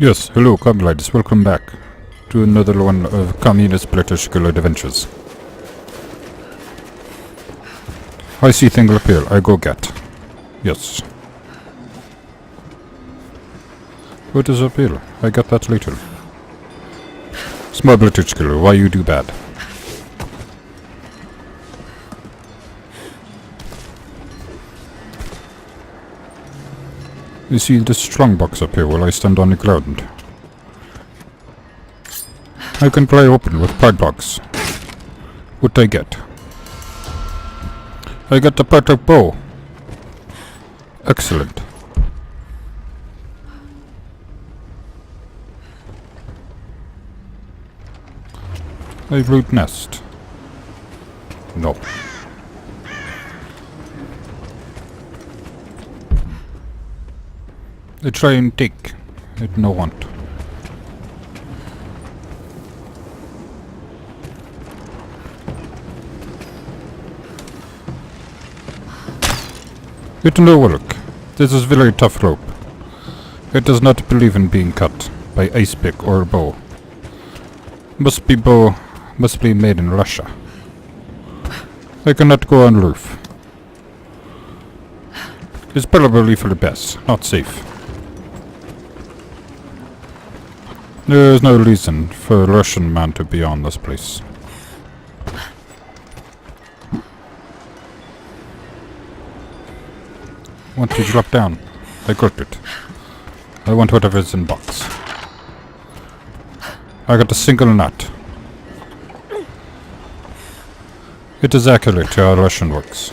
Yes, hello, comrades, welcome back to another one of Communist Political Adventures. I see thing up here, I go get. Yes. What is up here? I got that later. Small political, why you do bad? You see this strong box up here while I stand on the ground. I can pry open with padlocks. What I get? I got the padlock bow. Excellent. A root nest. No. I try and take. It no want. It no work. This is very tough rope. It does not believe in being cut by ice pick or bow. Must be made in Russia. I cannot go on roof. It's probably for the best, not safe. There is no reason for a Russian man to be on this place. Want to drop down? I got it. I want whatever's in box. I got a single nut. It is accurate to how Russian works.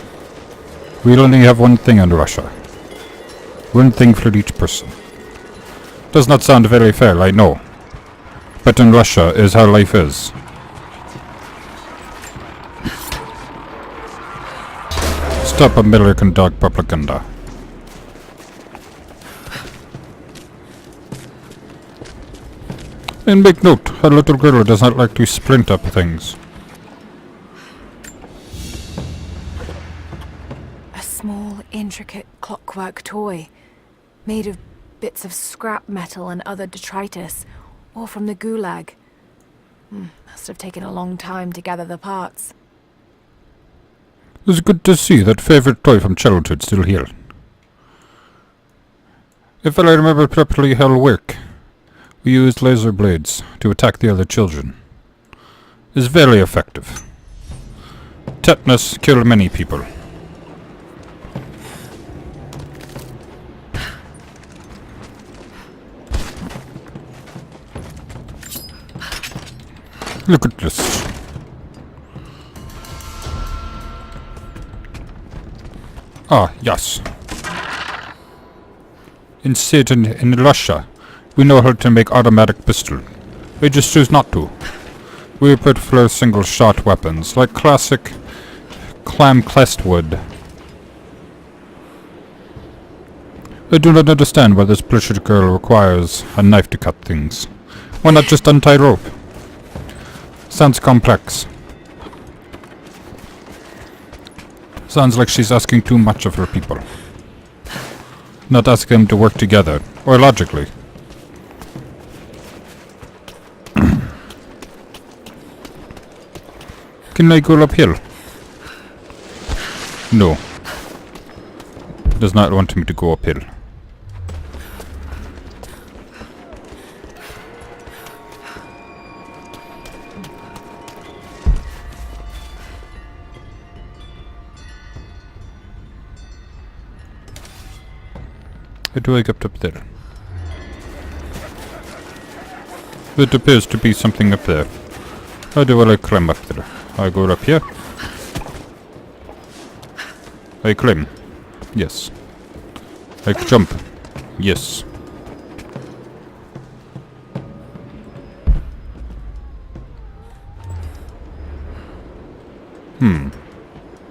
We only have one thing in Russia. One thing for each person. Does not sound very fair, I know. But in Russia is how life is. Stop American dog propaganda. And make note, a little girl does not like to splint up things. A small, intricate clockwork toy, made of bits of scrap metal and other detritus, all from the gulag. Must have taken a long time to gather the parts. It's good to see that favorite toy from childhood still here. If I remember properly how it'll work, we used laser blades to attack the other children. It's very effective. Tetanus killed many people. Look at this. Ah, yes. In Russia, we know how to make automatic pistol. We just choose not to. We prefer single-shot weapons, like classic clam-clest wood. I do not understand why this British girl requires a knife to cut things. Why not just untie rope? Sounds complex. Sounds like she's asking too much of her people. Not asking them to work together, or logically. Can I go uphill? No. Does not want me to go uphill. How do I get up there? It appears to be something up there. How do I climb up there? I go up here. I climb. Yes. I jump. Yes.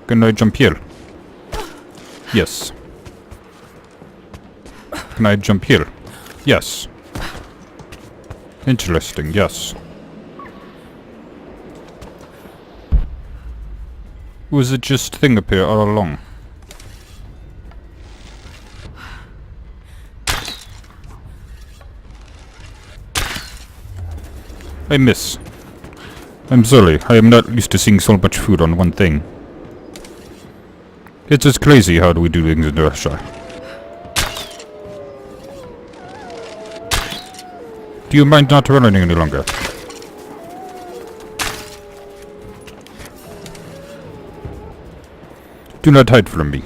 Can I jump here? Yes. Can I jump here? Yes. Interesting, yes. Was it just thing up here all along? I miss. I'm sorry, I am not used to seeing so much food on one thing. It's just crazy how we do things in Russia. Do you mind not running any longer? Do not hide from me.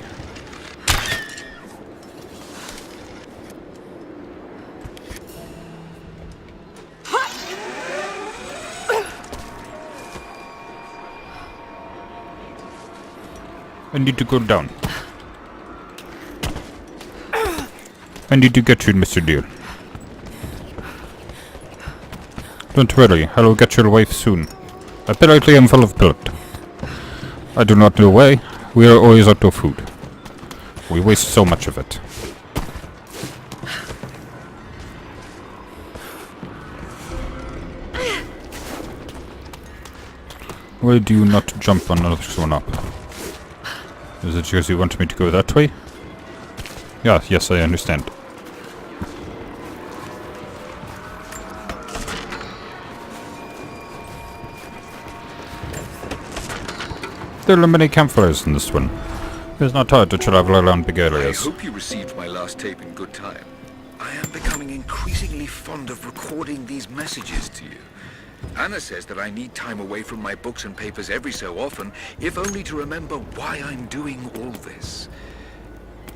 I need to go down. I need to get you, Mr. Deal. Don't worry, I will get your wife soon. Apparently I'm full of blood. I do not know why. We are always out of food. We waste so much of it. Why do you not jump on another one up? Is it because you want me to go that way? Yeah, yes, I understand. There are many campfires in this one. It's not hard to travel around big areas. I hope you received my last tape in good time. I am becoming increasingly fond of recording these messages to you. Anna says that I need time away from my books and papers every so often, if only to remember why I'm doing all this.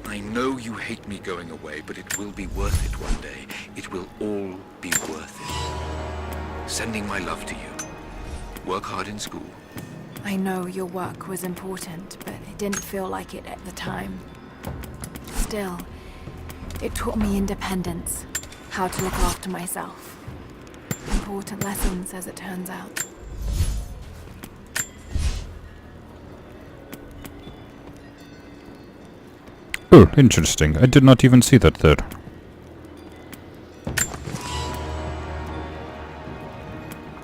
I know you hate me going away, but it will be worth it one day. It will all be worth it. Sending my love to you. Work hard in school. I know your work was important, but it didn't feel like it at the time. Still, it taught me independence, how to look after myself. Important lessons, as it turns out. Oh, interesting. I did not even see that there.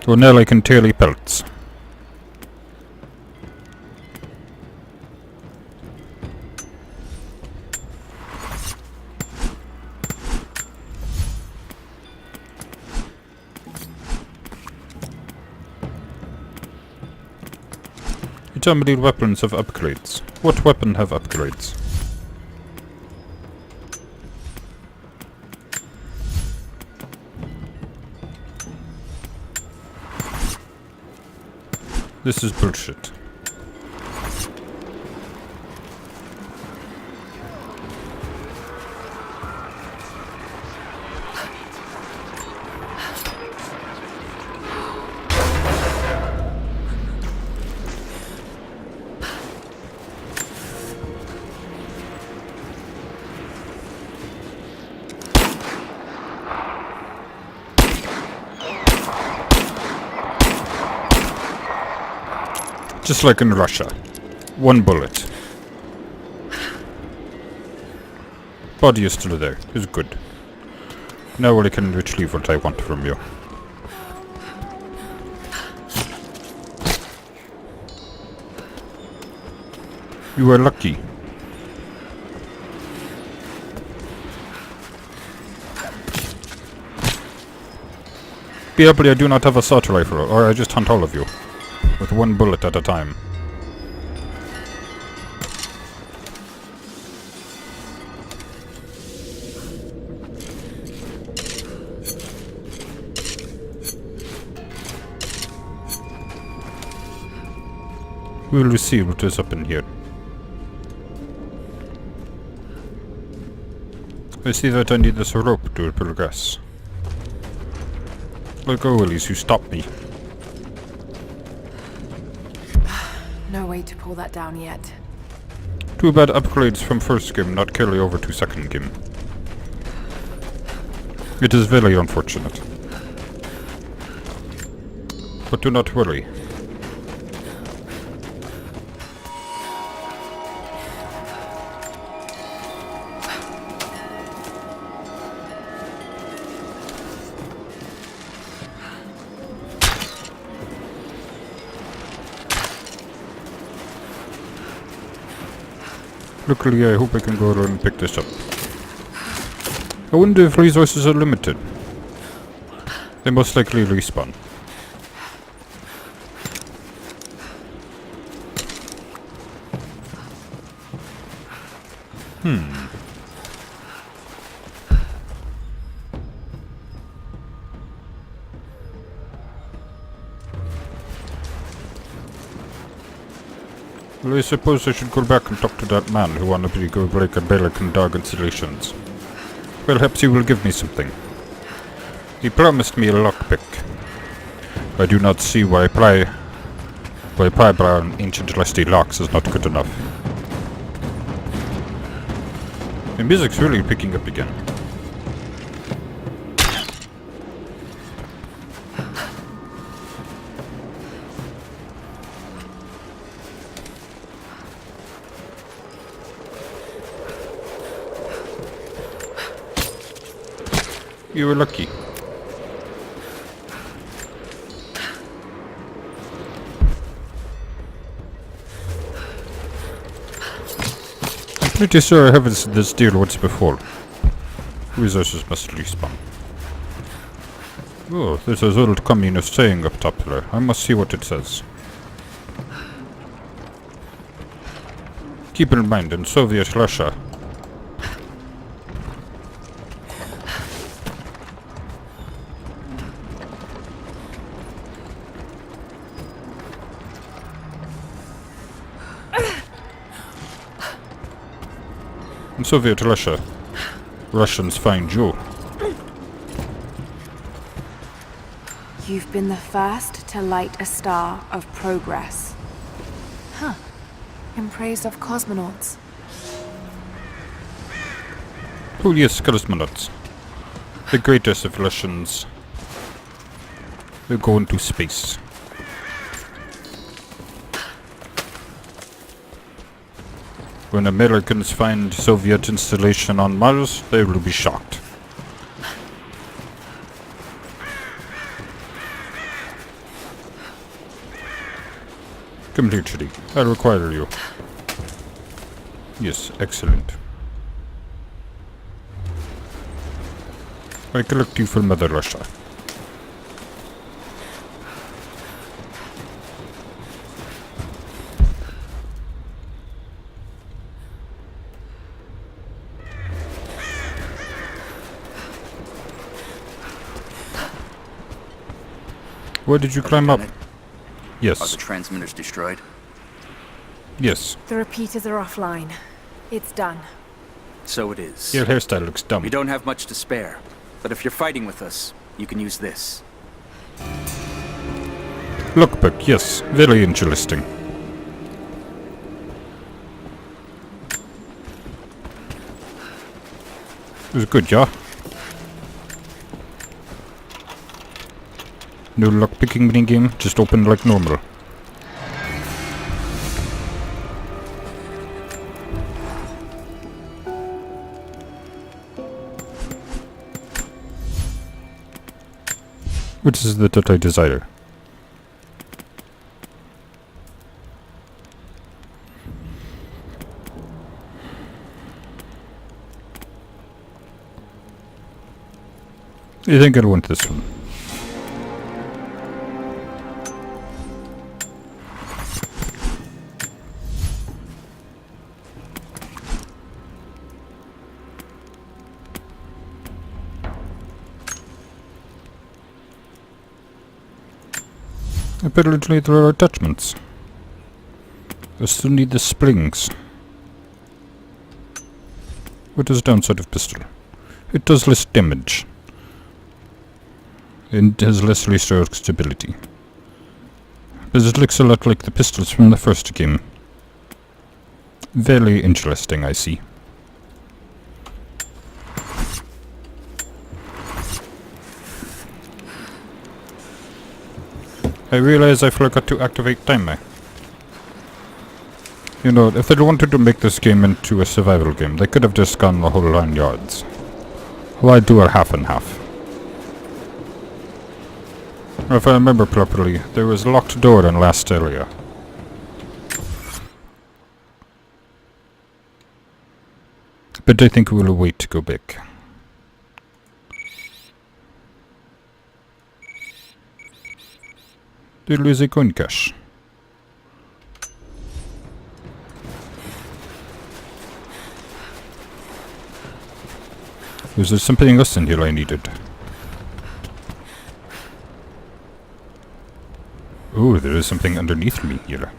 Oh, now I can tearly pelts. You tell me weapons have upgrades. What weapon have upgrades? This is bullshit. Just like in Russia. One bullet. Body is still there. It's good. Now I can retrieve what I want from you. You are lucky. Probably I do not have a assault rifle, or I just hunt all of you. With one bullet at a time. We'll see what is up in here. I see that I need this rope to progress. Let go, Willies, you stopped me. No way to pull that down yet. Too bad upgrades from first game not carry over to second game. It is very unfortunate. But do not worry. Luckily, I hope I can go around and pick this up. I wonder if resources are limited. They most likely respawn. Well, I suppose I should go back and talk to that man who wanted me to go break a Bellican dog installations. Perhaps he will give me something. He promised me a lockpick. I do not see why pry on ancient lusty locks is not good enough. The music's really picking up again. You were lucky. I'm pretty sure I have this deal once before. Resources must respawn. Oh, there's this old communist saying up top there. I must see what it says. Keep in mind, in Soviet Russia, Russians find you. You've been the first to light a star of progress. Huh. In praise of cosmonauts. Oh yes, cosmonauts. The greatest of Russians. They go into space. When Americans find Soviet installation on Mars, they will be shocked. Come here, Chitty. I require you. Yes, excellent. I collect you from Mother Russia. Where did you climb up? Are Yes. the transmitters destroyed? Yes. The repeaters are offline. It's done. So it is. Your hairstyle looks dumb. We don't have much to spare, but if you're fighting with us, you can use this. Lookbook, yes. Very interesting. It was good, yeah? No lockpicking minigame, just open like normal. Which is that I desire. I think I want this one. Apparently there are attachments. I still need the springs. What is the downside of pistol? It does less damage. And has less restored stability. But it looks a lot like the pistols from the first game. Very interesting, I see. I realize I forgot to activate timer. You know, if they wanted to make this game into a survival game, they could have just gone the whole 9 yards. Why do a half and half? If I remember properly, there was a locked door in last area. But I think we'll wait to go back. There is a coin cache. Was there something else in here I needed? Oh, there is something underneath me here.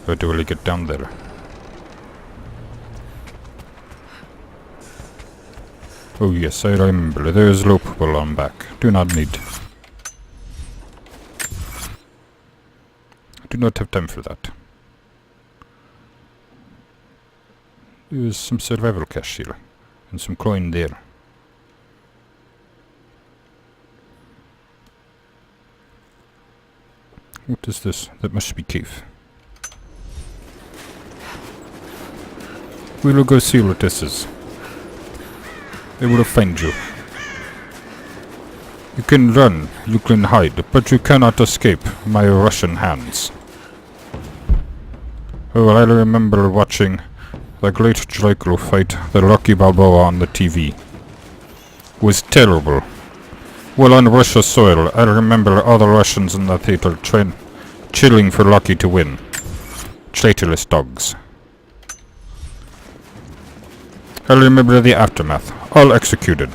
How do I get down there? Oh yes, I remember. There is lopeable on back. Do not need. I do not have time for that. There is some survival cash here. And some coin there. What is this? That must be cave. We will go see what this is. I will find you. You can run, you can hide, but you cannot escape my Russian hands. Oh, I remember watching the great Draco fight the Rocky Balboa on the TV. It was terrible. Well, on Russia's soil, I remember all the Russians in the theater chilling for Rocky to win. Traitorous dogs. I remember the aftermath. All executed.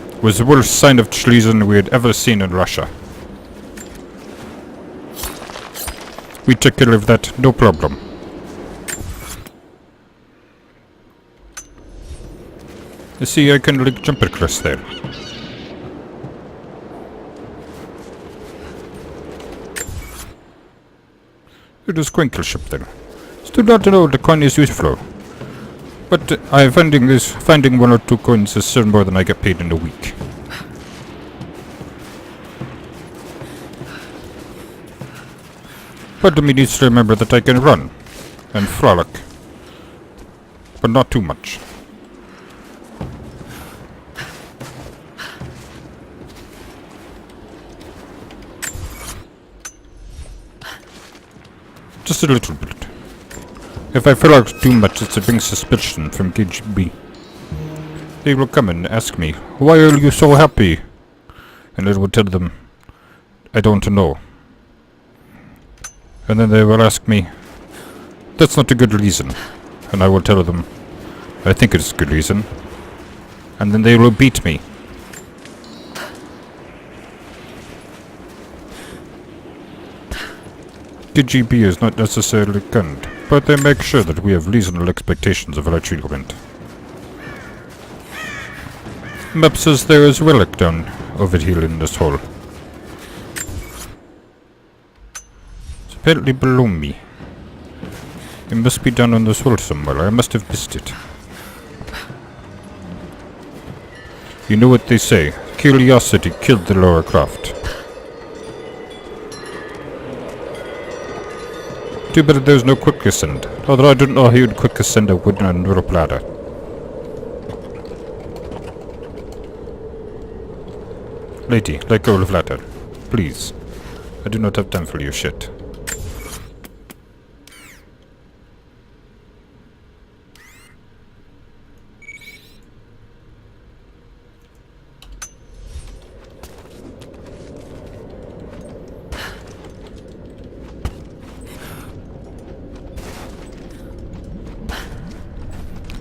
It was the worst sign of treason we had ever seen in Russia. We took care of that, no problem. You see, I can like jump across there. It is Crinkle ship there. Still don't know what the coin is used for. But I'm finding 1 or 2 coins is still more than I get paid in a week. Part of me needs to remember that I can run and frolic, but not too much. Just a little bit. If I frolic too much, it's a big suspicion from KGB. They will come and ask me, "Why are you so happy?" And I will tell them, "I don't know." And then they will ask me, "That's not a good reason." And I will tell them, "I think it's a good reason." And then they will beat me. KGB is not necessarily kind, but they make sure that we have reasonable expectations of our treatment. Map says there is a relic down over here in this hole. It's apparently below me. It must be down on this hole somewhere. I must have missed it. You know what they say. Curiosity killed the Lara Croft. Too bad there's no quick ascend. Although I don't know how you'd quick ascend a wooden rope ladder. Lady, let go of ladder. Please. I do not have time for your shit.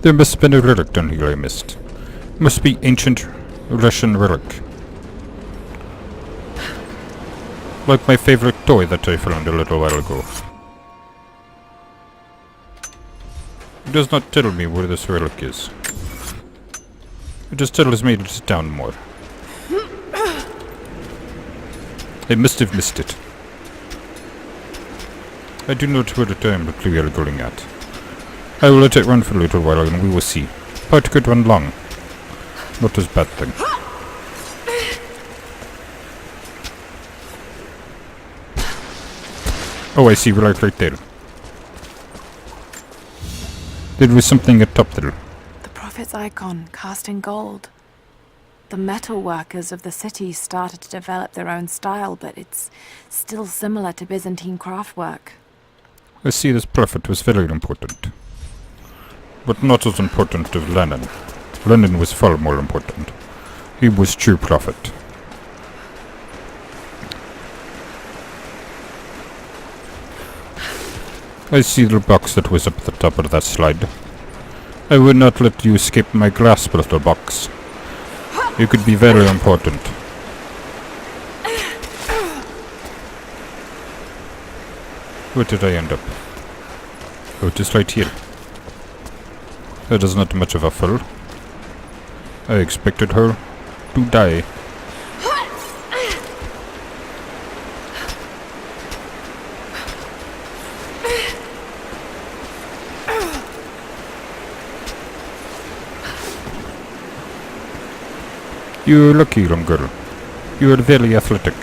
There must have been a relic down here I missed. Must be ancient Russian relic. Like my favorite toy that I found a little while ago. It does not tell me where this relic is. It just tells me it's down more. I must have missed it. I do not know what I am clearly going at. I will let it run for a little while and we will see. Part could run long. Not as bad thing. Oh, I see relic right there. There was something at top there. The prophet's icon, cast in gold. The metal workers of the city started to develop their own style, but it's still similar to Byzantine craftwork. I see this prophet was very important. But not as important as Lenin. Lenin was far more important. He was true prophet. I see the box that was up at the top of that slide. I would not let you escape my grasp, little box. You could be very important. Where did I end up? Oh, just right here. That is not much of a fall. I expected her to die. You're lucky, young girl. You are very athletic.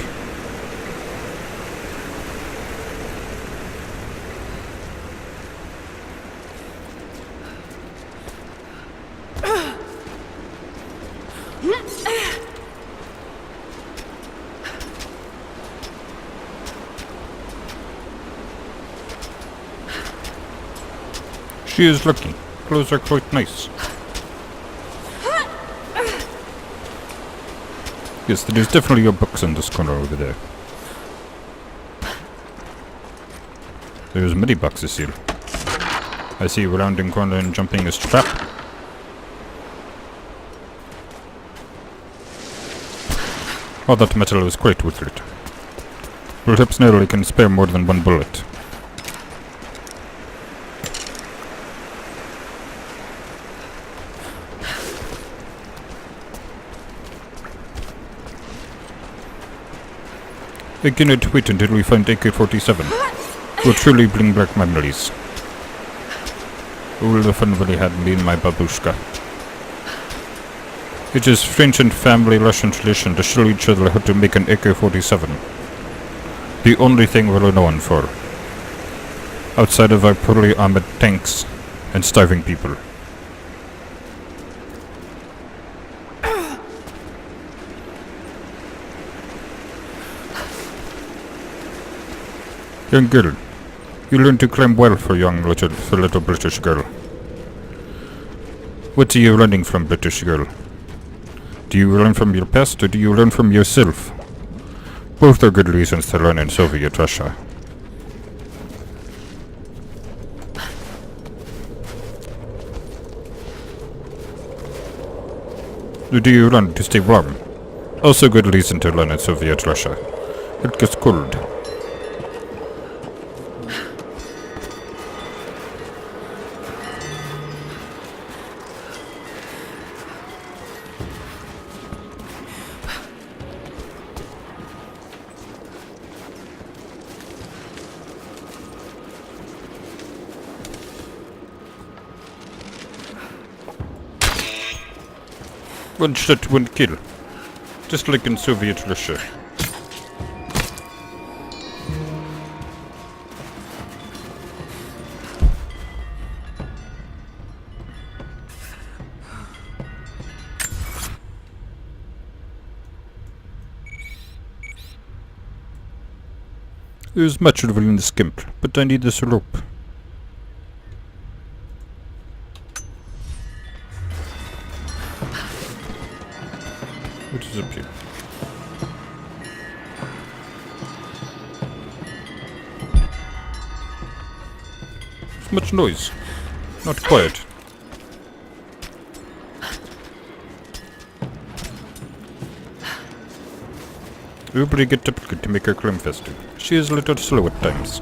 She is lucky. Clothes are quite nice. Yes, there is definitely your books in this corner over there. There's many boxes here. I see you rounding corner and jumping a trap. Oh, that metal is quite worth it. Perhaps now I can spare more than one bullet. I cannot wait until we find AK-47. Will truly bring back memories. All the fun we had me and my babushka. It is French and family Russian tradition to show each other how to make an AK-47. The only thing we're known for. Outside of our poorly armored tanks and starving people. Young girl, you learn to climb well for little British girl. What are you learning from, British girl? Do you learn from your past or do you learn from yourself? Both are good reasons to learn in Soviet Russia. Or do you learn to stay warm? Also good reason to learn in Soviet Russia. It gets cold. One shot, one kill. Just like in Soviet Russia. There's much in the skimp, but I need this rope. What is up here? There's much noise. Not quiet. Everybody get typical to make her climb faster. She is a little slow at times.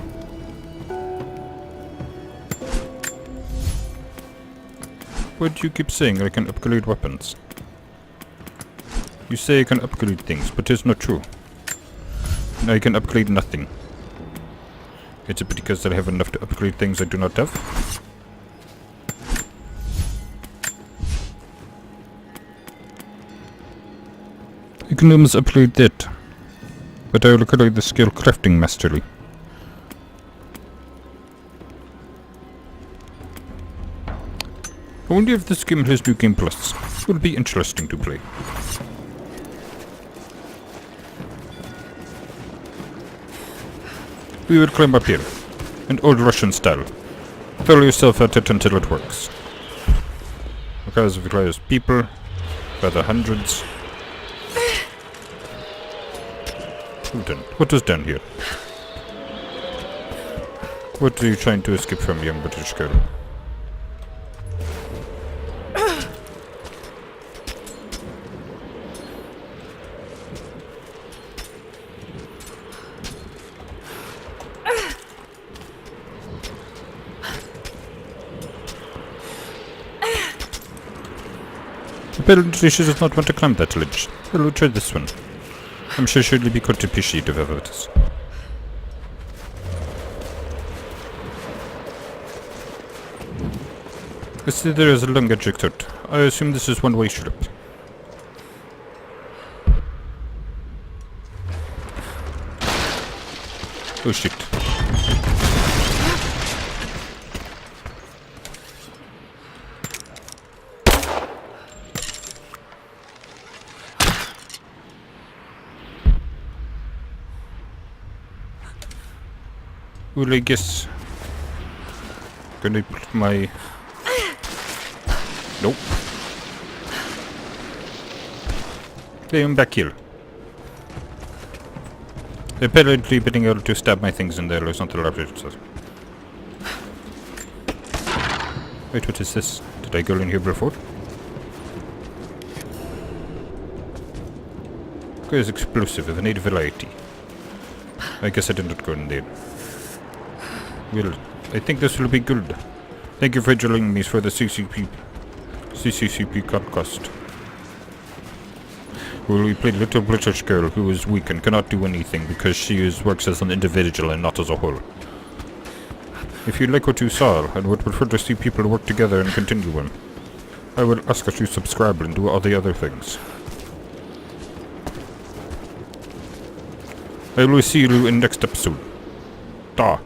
Why do you keep saying I can upgrade weapons? You say I can upgrade things, but it's not true. I can upgrade nothing. Is it because I have enough to upgrade things I do not have? I can almost upgrade that. But I will upgrade the skill crafting mastery. I wonder if this game has New Game Plus. It will be interesting to play. We will climb up here, in old Russian style. Throw yourself at it until it works. Because it requires people, by the hundreds. What is down here? What are you trying to escape from, young British girl? Apparently she does not want to climb that ledge. Well, we'll try this one. I'm sure she'll be quite appreciative of it. I see there is a long exit out. I assume this is one-way trip. Oh shit. Well, I guess... Can I put my... Nope. Okay, I'm back here. Apparently being able to stab my things in there is not allowed. Wait, what is this? Did I go in here before? Okay, it's explosive of a native variety. I guess I did not go in there. Well, I think this will be good. Thank you for joining me for the CCCP podcast. Well, we played a little British girl who is weak and cannot do anything because she works as an individual and not as a whole. If you like what you saw and would prefer to see people work together and continue on, I would ask that you subscribe and do all the other things. I will see you in next episode. Ta.